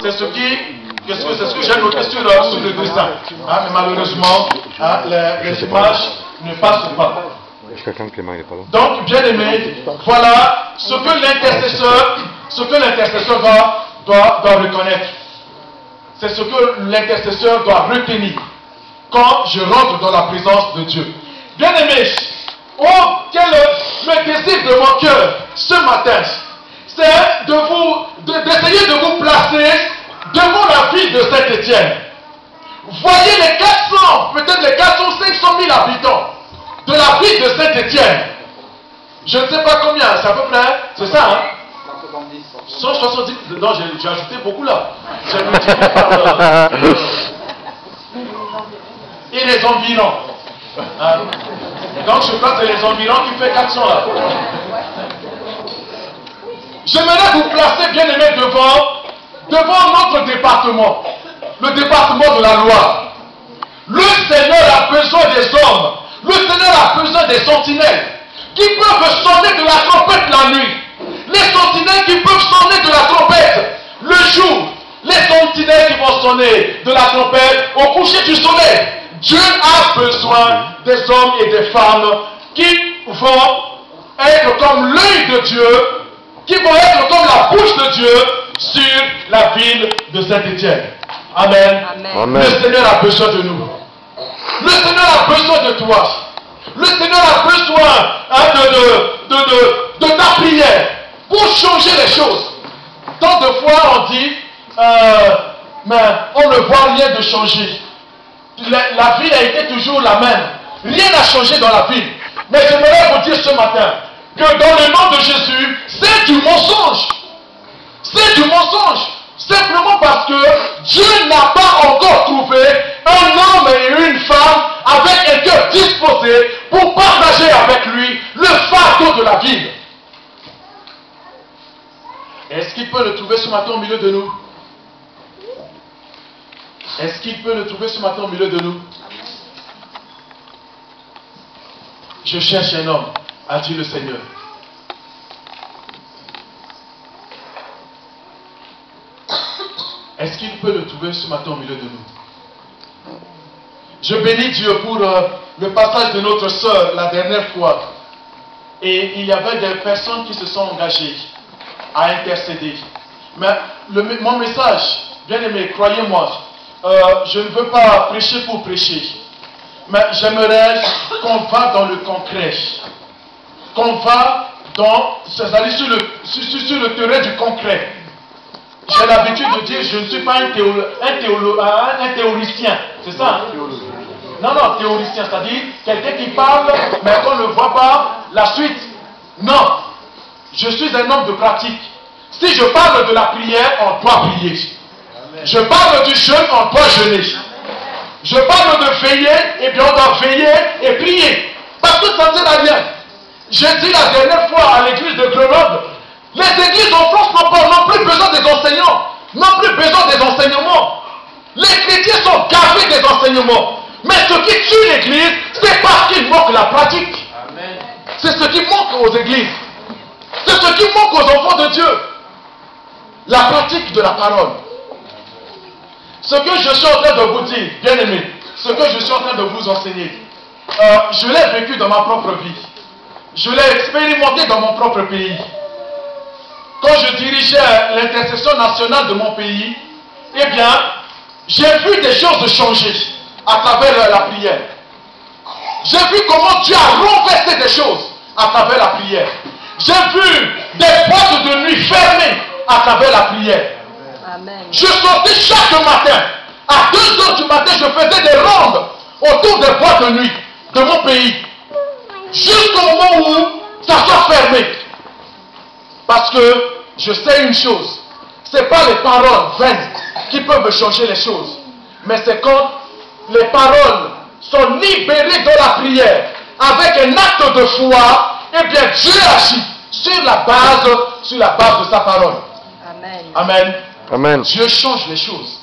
C'est ce que j'ai noté sur le dessin. Hein, mais malheureusement, hein, les images ne passent pas. Donc, bien aimé, voilà ce que l'intercesseur doit reconnaître. C'est ce que l'intercesseur doit retenir quand je rentre dans la présence de Dieu. Bien aimé, le désir de mon cœur ce matin, c'est d'essayer de vous placer devant la ville de Saint-Étienne. Voyez les 400, peut-être les 400-500 000 habitants de la ville de Saint-Étienne. Je ne sais pas combien, c'est à peu près, c'est ça, hein? 170, non, j'ai ajouté beaucoup là. J'ai multiplié par et les environs. Hein? Donc je crois que c'est les environs qui fait 400 là. J'aimerais vous placer, bien aimé, devant notre département, le département de la Loire. Le Seigneur a besoin des hommes, le Seigneur a besoin des sentinelles qui peuvent sonner de la trompette la nuit, les sentinelles qui peuvent sonner de la trompette le jour, les sentinelles qui vont sonner de la trompette au coucher du soleil. Dieu a besoin des hommes et des femmes qui vont être comme l'œil de Dieu, qui vont être comme la bouche de Dieu sur la ville de Saint-Étienne. Amen. Amen. Le Seigneur a besoin de nous. Le Seigneur a besoin de toi. Le Seigneur a besoin de ta prière pour changer les choses. Tant de fois on dit, mais on ne voit rien de changer. La ville a été toujours la même. Rien n'a changé dans la ville. Mais j'aimerais vous dire ce matin que dans le nom de Jésus, c'est du mensonge. C'est du mensonge. Simplement parce que Dieu n'a pas encore trouvé un homme et une femme avec un cœur disposé pour partager avec lui le fardeau de la ville. Est-ce qu'il peut le trouver ce matin au milieu de nous? Est-ce qu'il peut le trouver ce matin au milieu de nous? Je cherche un homme, a dit le Seigneur. Est-ce qu'il peut le trouver ce matin au milieu de nous? Je bénis Dieu pour le passage de notre sœur la dernière fois. Et il y avait des personnes qui se sont engagées à intercéder. Mais mon message, bien aimé, croyez-moi, je ne veux pas prêcher pour prêcher. Mais j'aimerais qu'on va dans le concret. Qu'on va c'est-à-dire sur le terrain du concret. J'ai l'habitude de dire, je ne suis pas un théoricien. C'est ça, hein? Non, théoricien, c'est-à-dire quelqu'un qui parle, mais qu'on ne voit pas la suite. Non, je suis un homme de pratique. Si je parle de la prière, on doit prier. Je parle du jeûne, on doit jeûner. Je parle de veiller, et bien on doit veiller et prier. Parce que ça ne sert à rien. J'ai dit la dernière fois à l'église de Grenoble, les églises en France n'ont plus besoin des enseignants, n'ont plus besoin des enseignements. Les chrétiens sont gavés des enseignements. Mais ce qui tue l'église, c'est parce qu'il manque la pratique. C'est ce qui manque aux églises. C'est ce qui manque aux enfants de Dieu. La pratique de la parole. Ce que je suis en train de vous dire, bien aimé, ce que je suis en train de vous enseigner, je l'ai vécu dans ma propre vie. Je l'ai expérimenté dans mon propre pays. Quand je dirigeais l'intercession nationale de mon pays, eh bien, j'ai vu des choses changer à travers la prière. J'ai vu comment Dieu a renversé des choses à travers la prière. J'ai vu des boîtes de nuit fermées à travers la prière. Amen. Je sortais chaque matin. À 2 h du matin, je faisais des rondes autour des boîtes de nuit de mon pays. Jusqu'au moment où ça soit fermé. Parce que je sais une chose. Ce n'est pas les paroles vaines qui peuvent changer les choses. Mais c'est quand les paroles sont libérées de la prière avec un acte de foi, eh bien Dieu agit sur la base de sa parole. Amen. Amen. Amen. Dieu change les choses.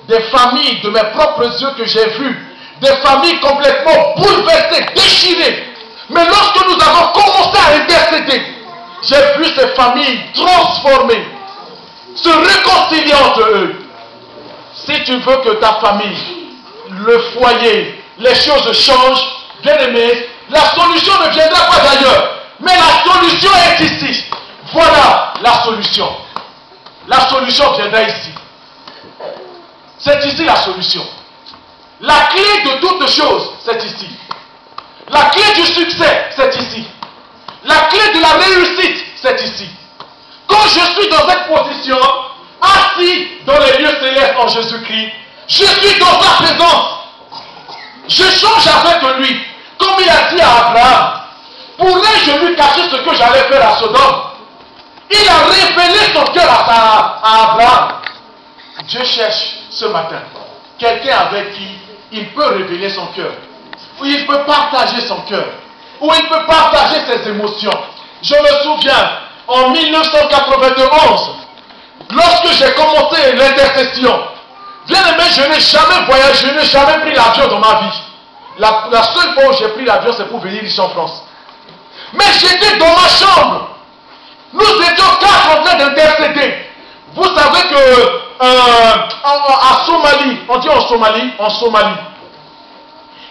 Des familles de mes propres yeux que j'ai vues, des familles complètement bouleversées, déchirées. Mais lorsque nous avons commencé à intercéder, j'ai vu ces familles transformées, se réconcilier entre eux. Si tu veux que ta famille, le foyer, les choses changent, bien aimé, la solution ne viendra pas d'ailleurs. Mais la solution est ici. Voilà la solution. La solution viendra ici. C'est ici la solution. La clé de toutes choses, c'est ici. La clé du succès, c'est ici. La clé de la réussite, c'est ici. Quand je suis dans cette position, assis dans les lieux célestes en Jésus-Christ, je suis dans sa présence. Je change avec lui. Comme il a dit à Abraham, pourrais-je lui cacher ce que j'allais faire à Sodome? Il a révélé son cœur à Abraham. Dieu cherche ce matin quelqu'un avec qui il peut révéler son cœur, où il peut partager son cœur, où il peut partager ses émotions. Je me souviens, en 1991, lorsque j'ai commencé l'intercession, bien aimé, je n'ai jamais voyagé, je n'ai jamais pris l'avion dans ma vie. La seule fois où j'ai pris l'avion, c'est pour venir ici en France. Mais j'étais dans ma chambre. Nous étions 4 en train d'intercéder. Vous savez que à Somalie, on dit en Somalie,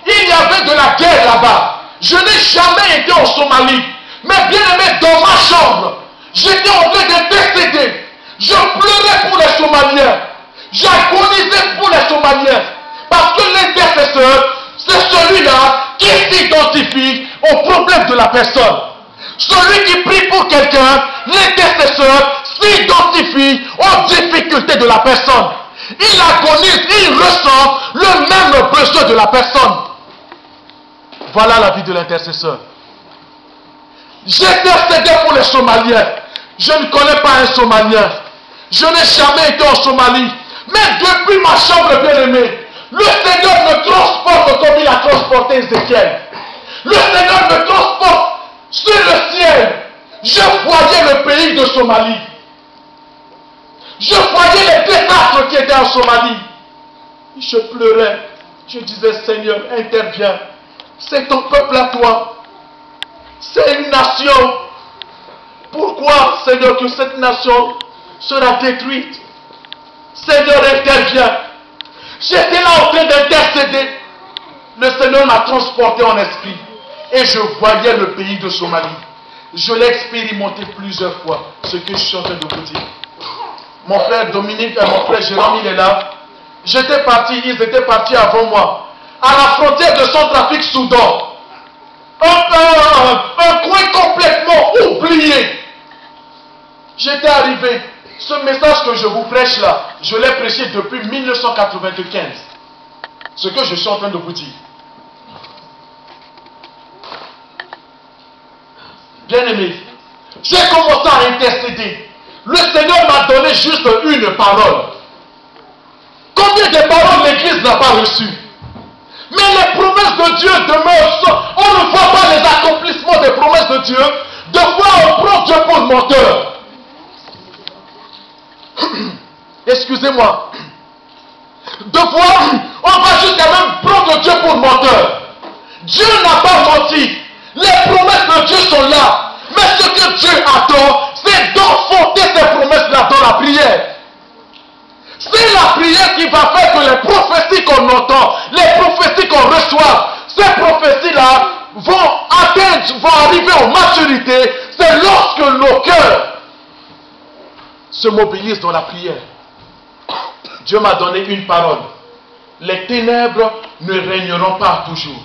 il y avait de la guerre là-bas. Je n'ai jamais été en Somalie. Mais bien aimé, dans ma chambre, j'étais en train d'intercéder. Je pleurais pour les Somaliens. J'agonisais pour les Somaliens. Parce que l'intercesseur, c'est celui-là qui s'identifie au problème de la personne. Celui qui prie pour quelqu'un, l'intercesseur s'identifie aux difficultés de la personne. Il agonise, il ressent le même besoin de la personne. Voilà la vie de l'intercesseur. J'intercédais pour les Somaliens. Je ne connais pas un Somalien. Je n'ai jamais été en Somalie. Mais depuis ma chambre bien-aimée, le Seigneur me transporte comme il a transporté Ézéchiel. Le Seigneur me transporte sur le ciel. Je voyais le pays de Somalie. Je voyais les désastres qui étaient en Somalie. Je pleurais. Je disais, Seigneur, interviens. C'est ton peuple à toi. C'est une nation. Pourquoi, Seigneur, que cette nation sera détruite? Seigneur, interviens. J'étais là en train d'intercéder. Le Seigneur m'a transporté en esprit. Et je voyais le pays de Somalie. Je l'ai expérimenté plusieurs fois. Ce que je suis en train de vous dire. Mon frère Dominique et mon frère Jérôme, il est là. J'étais parti, ils étaient partis avant moi. À la frontière de Centrafrique-Soudan. Un coin complètement oublié. J'étais arrivé. Ce message que je vous prêche là, je l'ai prêché depuis 1995. Ce que je suis en train de vous dire. Bien-aimé, j'ai commencé à intercéder. Le Seigneur m'a donné juste une parole. Combien de paroles l'Église n'a pas reçues? Mais les promesses de Dieu demeurent. On ne voit pas les accomplissements des promesses de Dieu. De fois, on prend Dieu pour le menteur. Excusez-moi. De fois, on va jusqu'à même prendre Dieu pour le menteur. Dieu n'a pas menti. Les promesses de Dieu sont là. Mais ce que Dieu attend, c'est d'enfoncer ces promesses-là dans la prière. C'est la prière qui va faire que les prophéties qu'on entend, les prophéties qu'on reçoit, ces prophéties-là vont atteindre, vont arriver en maturité. C'est lorsque nos cœurs se mobilisent dans la prière. Dieu m'a donné une parole. Les ténèbres ne régneront pas toujours.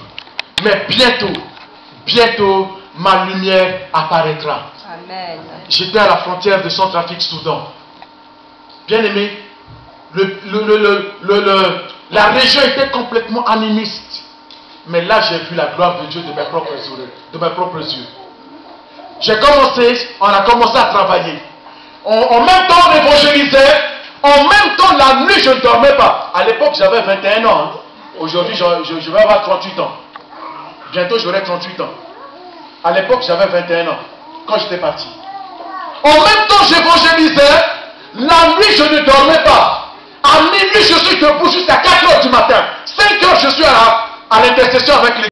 Mais bientôt, ma lumière apparaîtra. Amen. J'étais à la frontière de Centrafrique-Soudan. Bien-aimé, la région était complètement animiste. Mais là, j'ai vu la gloire de Dieu de mes propres yeux. On a commencé à travailler. En même temps, on évangélisait. En même temps, la nuit, je ne dormais pas. À l'époque, j'avais 21 ans. Hein. Aujourd'hui, je vais avoir 38 ans. Bientôt, j'aurai 38 ans. À l'époque, j'avais 21 ans. Quand j'étais parti. En même temps, j'évangélisais. La nuit, je ne dormais pas. À minuit, je suis debout jusqu'à 4 h du matin. 5 h, je suis à l'intercession avec les